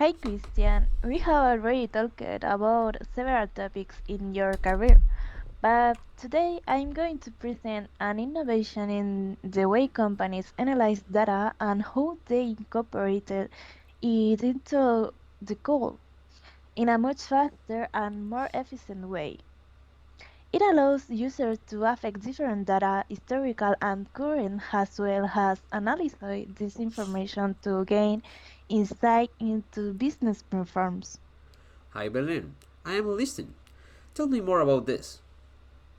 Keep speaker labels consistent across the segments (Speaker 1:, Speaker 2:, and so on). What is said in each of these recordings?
Speaker 1: Hi Christian, we have already talked about several topics in your career, but today I'm going to present an innovation in the way companies analyze data and how they incorporated it into the code in a much faster and more efficient way. It allows users to affect different data, historical and current, as well as analyze this information to gain insight into business performance.
Speaker 2: Hi Berlin, I am listening. Tell me more about this.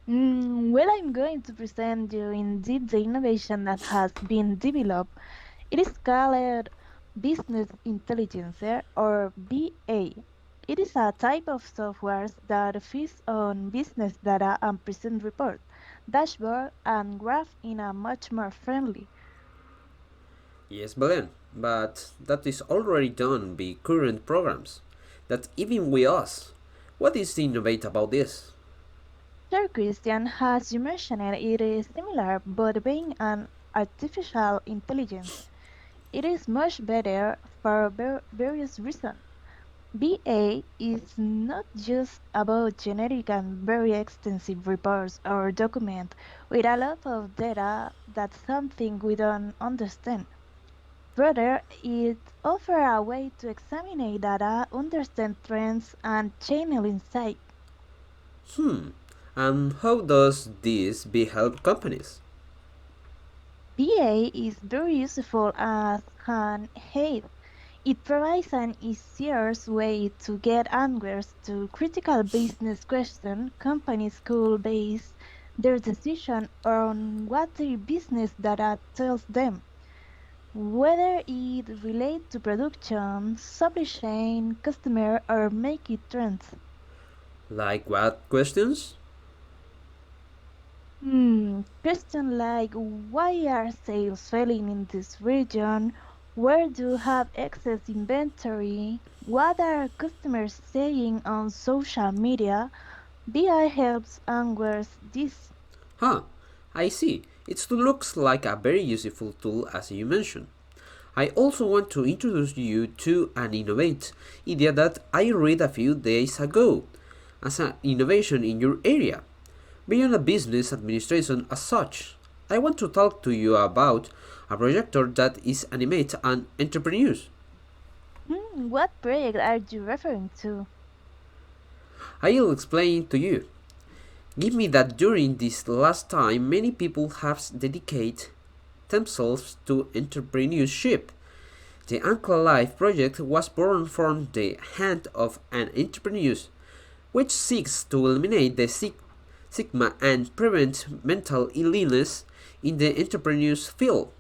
Speaker 1: Well, I'm going to present you indeed the innovation that has been developed. It is called Business Intelligence or BA. It is a type of software that feeds on business data and present reports, dashboard, and graph in a much more friendly.
Speaker 2: Yes, Berlin, but that is already done by current programs. That even with us. What is innovate about this?
Speaker 1: Sure, Christian, as you mentioned, it is similar, but being an artificial intelligence. It is much better for various reasons. BA is not just about generic and very extensive reports or documents with a lot of data that's something we don't understand. Rather, it offers a way to examine data, understand trends, and channel insight.
Speaker 2: Hmm, and how does this be help companies?
Speaker 1: BA is very useful as an aid. It provides an easier way to get answers to critical business questions. Companies could base their decision on what their business data tells them, whether it relates to production, supply chain, customer, or market trends.
Speaker 2: Like what questions?
Speaker 1: Question like why are sales failing in this region? Where do you have excess inventory? What are customers saying on social media? BI helps answers this.
Speaker 2: Huh, I see. It looks like a very useful tool as you mentioned. I also want to introduce you to an innovate idea that I read a few days ago as an innovation in your area. Beyond a business administration as such, I want to talk to you about a projector that is animate and entrepreneurs.
Speaker 1: What project are you referring to?
Speaker 2: I'll explain to you. Give me that during this last time many people have dedicated themselves to entrepreneurship. The Ankle Life project was born from the hand of an entrepreneur, which seeks to eliminate the stigma and prevent mental illness in the entrepreneur's field.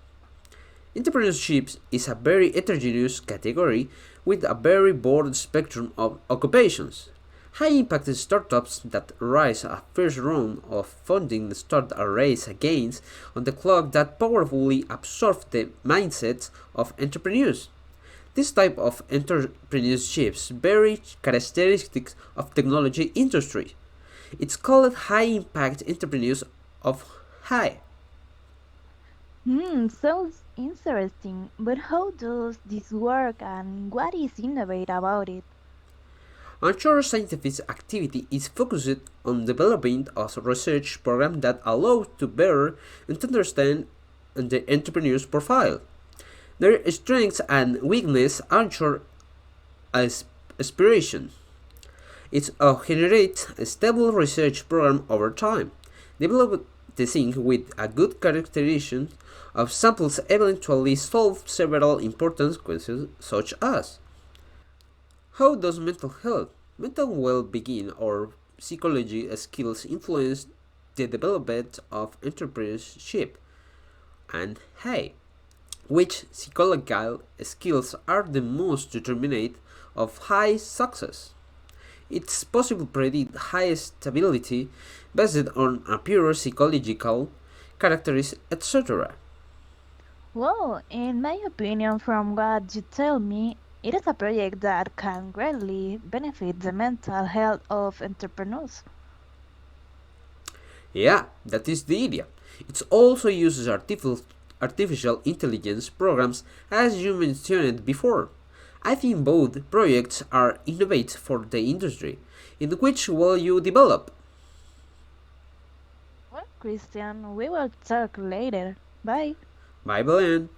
Speaker 2: Entrepreneurship is a very heterogeneous category with a very broad spectrum of occupations. High impact startups that raise a first round of funding start a race against on the clock that powerfully absorb the mindsets of entrepreneurs. This type of entrepreneurship is very characteristic of technology industry. It's called high impact entrepreneurs of high.
Speaker 1: Sounds interesting, but how does this work and what is innovative about it?
Speaker 2: Onshore scientific activity is focused on developing a research program that allows to better understand the entrepreneur's profile, their strengths and weaknesses, onshore aspiration. It generates a stable research program over time. Develop the thing with a good characterization of samples eventually solve several important questions such as how does mental well-being or psychology skills influence the development of entrepreneurship? And hey, which psychological skills are the most determinant of high success? It's possible to predict high stability based on a pure psychological characteristics, etc.
Speaker 1: Well, in my opinion, from what you tell me, it is a project that can greatly benefit the mental health of entrepreneurs.
Speaker 2: Yeah, that is the idea. It also uses artificial intelligence programs as you mentioned before. I think both projects are innovate for the industry. In which will you develop?
Speaker 1: Well, Christian, we will talk later. Bye.
Speaker 2: Bye, Belen.